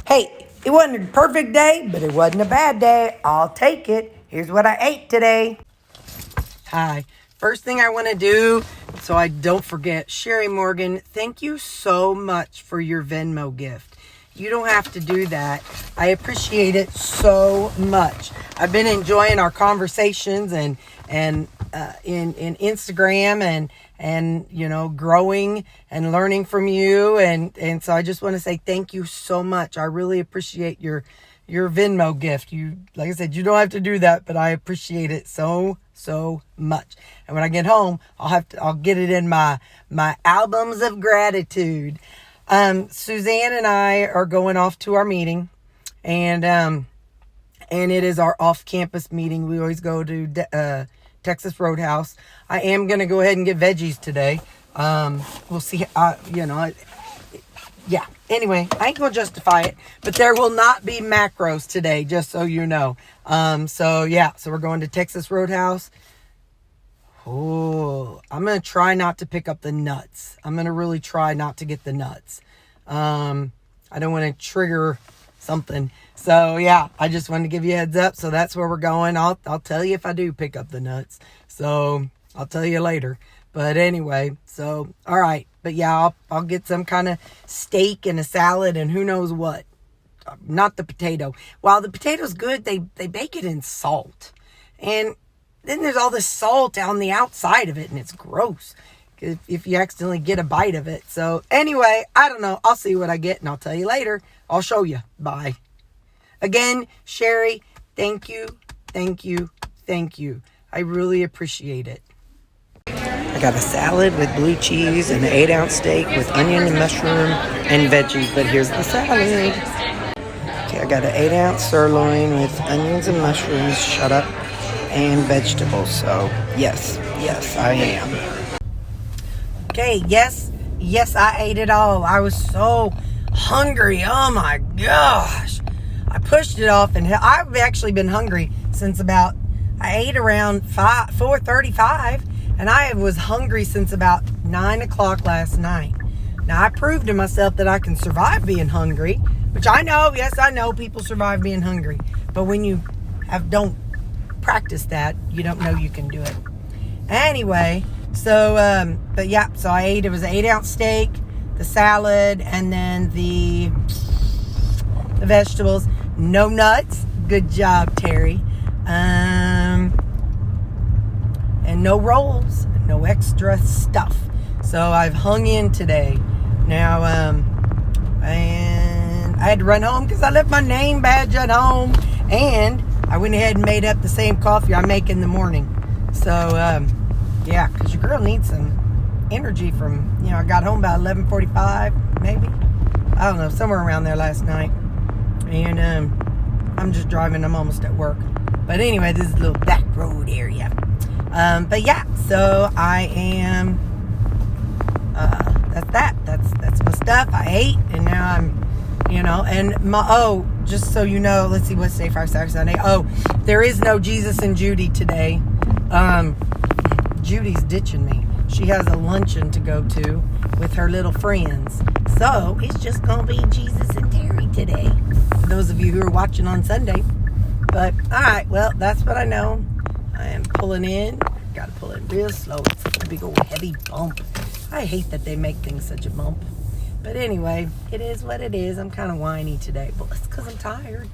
Hey, it wasn't a perfect day, but it wasn't a bad day. I'll take it. Here's what I ate today. Hi. First thing I want to do, so I don't forget, Sherry Morgan, thank you so much for your Venmo gift. You don't have to do that. I appreciate it so much. I've been enjoying our conversations and in Instagram and you know, growing and learning from you, and so I just want to say thank you so much. I really appreciate your Venmo gift. You, like I said, you don't have to do that, but I appreciate it so much. And when I get home, I'll get it in my albums of gratitude. Suzanne and I are going off to our meeting, and it is our off-campus meeting. We always go to Texas Roadhouse. I am going to go ahead and get veggies today. We'll see. Yeah. Anyway, I ain't going to justify it, but there will not be macros today, just so you know. So we're going to Texas Roadhouse. Oh, I'm going to try not to pick up the nuts. I'm going to really try not to get the nuts. I don't want to trigger something. So yeah, I just wanted to give you a heads up. So that's where we're going. I'll tell you if I do pick up the nuts. So I'll tell you later. But anyway, so all right. But yeah, I'll get some kind of steak and a salad and who knows what. Not the potato. While the potato's good, they bake it in salt. And then there's all this salt on the outside of it, and it's gross if you accidentally get a bite of it. So anyway, I don't know. I'll see what I get, and I'll tell you later. I'll show you. Bye. Again, Sherry, thank you. I really appreciate it. I got a salad with blue cheese and an 8-ounce steak with onion and mushroom and veggies, but here's the salad. Okay, I got an 8-ounce sirloin with onions and mushrooms, shut up, and vegetables. So, yes, I am. Okay, yes, I ate it all. I was so hungry. Oh my gosh. I pushed it off, and I've actually been hungry since I ate around 4:35, and I was hungry since about 9 o'clock last night. Now, I proved to myself that I can survive being hungry, which I know, yes, I know people survive being hungry. But when you don't practice that, you don't know you can do it. Anyway, so I ate, it was an 8-ounce steak, the salad, and then the vegetables. No nuts. Good job, Terry. And no rolls, no extra stuff. So I've hung in today. Now, and I had to run home because I left my name badge at home, and I went ahead and made up the same coffee I make in the morning. So, because your girl needs some energy from, I got home about 11:45, maybe. I don't know, somewhere around there last night. And I'm just driving. I'm almost at work. But anyway, this is a little back road area. So I am, that's that. That's my stuff. I ate, and now I'm, and just so you know, let's see, what's today, Friday, Saturday, Sunday. Oh, there is no Jesus and Judy today. Judy's ditching me. She has a luncheon to go to with her little friends. So it's just going to be Jesus and Terri today. For those of you who are watching on Sunday. But, all right, well, that's what I know. I am pulling in. Got to pull in real slow. It's such a big old heavy bump. I hate that they make things such a bump. But anyway, it is what it is. I'm kind of whiny today. Well, it's because I'm tired.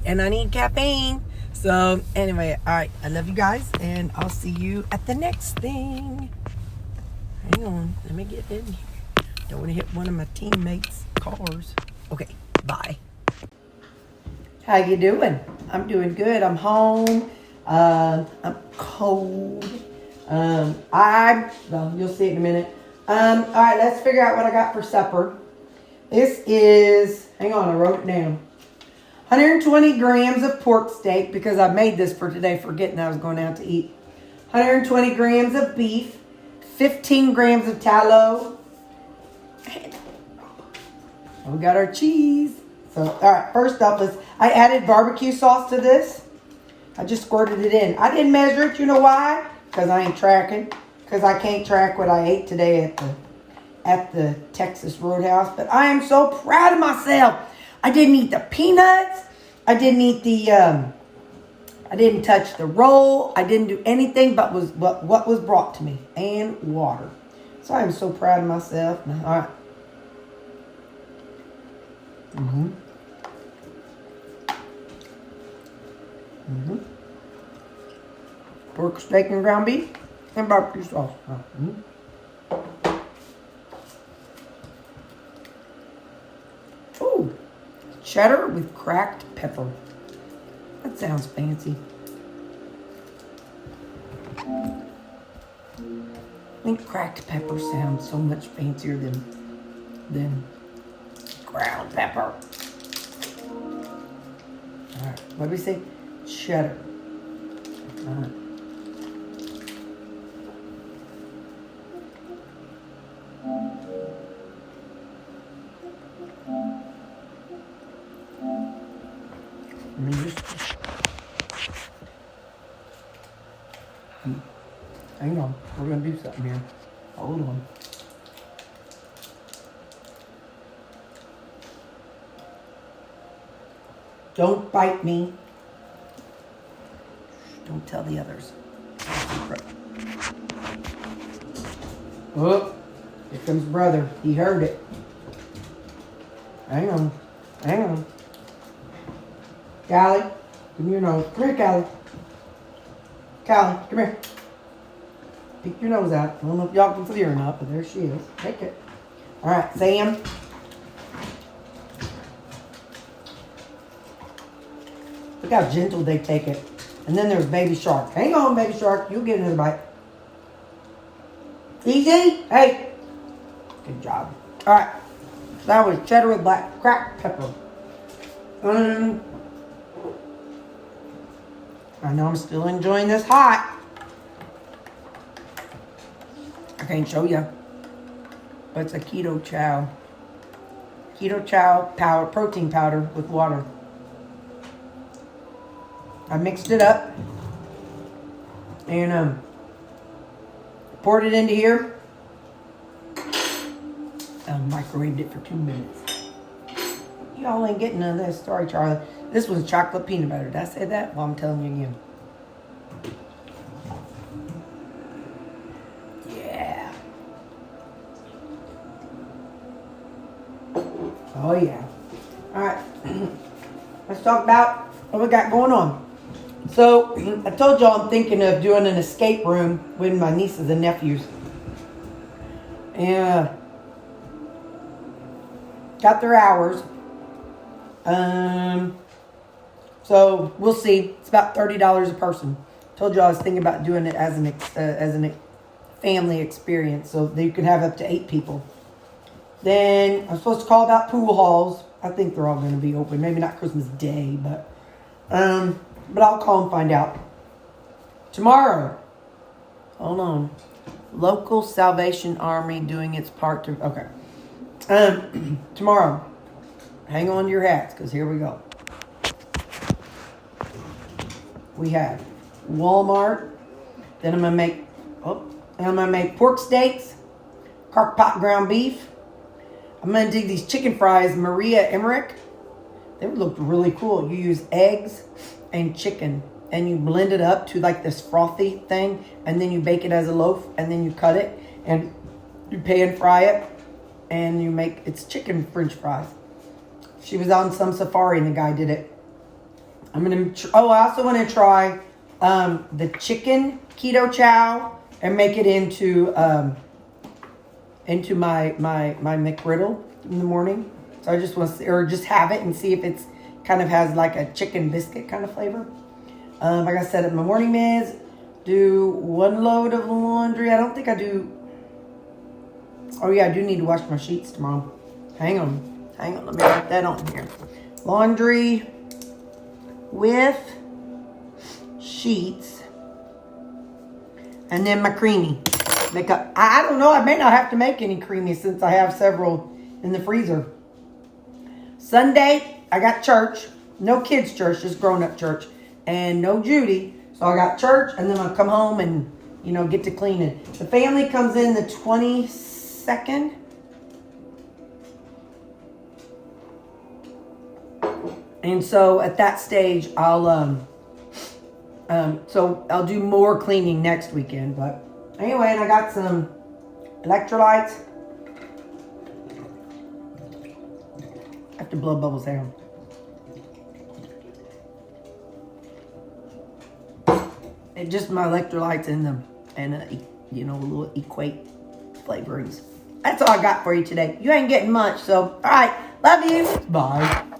And I need caffeine. So, anyway, all right. I love you guys, and I'll see you at the next thing. Hang on. Let me get in here. Don't want to hit one of my teammates' cars. Okay, bye. How you doing? I'm doing good. I'm home. I'm cold. You'll see it in a minute. All right, let's figure out what I got for supper. This is, hang on, I wrote it down. 120 grams of pork steak, because I made this for today, forgetting I was going out to eat. 120 grams of beef, 15 grams of tallow. We got our cheese. So, all right, first off, I added barbecue sauce to this. I just squirted it in. I didn't measure it. You know why? Because I ain't tracking. Because I can't track what I ate today at the Texas Roadhouse. But I am so proud of myself. I didn't eat the peanuts. I didn't eat the, I didn't touch the roll. I didn't do anything but what was brought to me. And water. So I am so proud of myself. All right. Mm-hmm. Mm-hmm. Pork steak and ground beef and barbecue sauce. Mm-hmm. Ooh, cheddar with cracked pepper. That sounds fancy. I think cracked pepper sounds so much fancier than ground pepper. All right, what do we say? Cheddar. All right. Hang on, we're gonna do something here. Hold on. Don't bite me. Don't tell the others. Oh, here comes brother. He heard it. Hang on. Hang on. Callie, give me your nose. Come here, Callie. Callie, come here. Peek your nose out. I don't know if y'all can see her or not, but there she is. Take it. All right, Sam. Look how gentle they take it. And then there's Baby Shark. Hang on, Baby Shark. You'll get another bite. Easy. Hey. Good job. All right. So that was cheddar with black cracked pepper. I know I'm still enjoying this hot. I can't show you. But it's a keto chow. Keto chow powder, protein powder with water. I mixed it up and poured it into here. I microwaved it for 2 minutes. Y'all ain't getting none of this. Sorry, Charlie. This was chocolate peanut butter. Did I say that? Well, I'm telling you again. Yeah. Oh, yeah. All right. Let's talk about what we got going on. So, I told y'all I'm thinking of doing an escape room with my nieces and nephews. And got their hours. So we'll see. It's about $30 a person. Told y'all I was thinking about doing it as an family experience, so that you can have up to 8 people. Then I'm supposed to call about pool halls. I think they're all going to be open. Maybe not Christmas Day, but I'll call and find out. Tomorrow, hold on. Local Salvation Army doing its part to, okay. Tomorrow, hang on to your hats, because here we go. We have Walmart. Then I'm going to make pork steaks, crock pot ground beef. I'm going to dig these chicken fries, Maria Emmerich. They look really cool. You use eggs and chicken, and you blend it up to like this frothy thing, and then you bake it as a loaf, and then you cut it, and you pan fry it, and you make, it's chicken french fries. She was on some safari, and the guy did it. I also want to try the chicken keto chow and make it into my McGriddle in the morning. So I just want to see, or just have it and see if it's kind of has like a chicken biscuit kind of flavor. Like I said, at my morning meds, do 1 load of laundry. I don't think I do. Oh yeah, I do need to wash my sheets tomorrow. Hang on. Let me write that on here. Laundry with sheets, and then my creamy makeup. I don't know. I may not have to make any creamy since I have several in the freezer. Sunday, I got church. No kids' church, just grown-up church. And no Judy. So I got church, and then I'll come home and, get to cleaning. The family comes in the 22nd. And so at that stage, I'll do more cleaning next weekend. But anyway, and I got some electrolytes. I have to blow bubbles down. And just my electrolytes in them, and a little equate flavorings. That's all I got for you today. You ain't getting much, so all right, love you. Bye.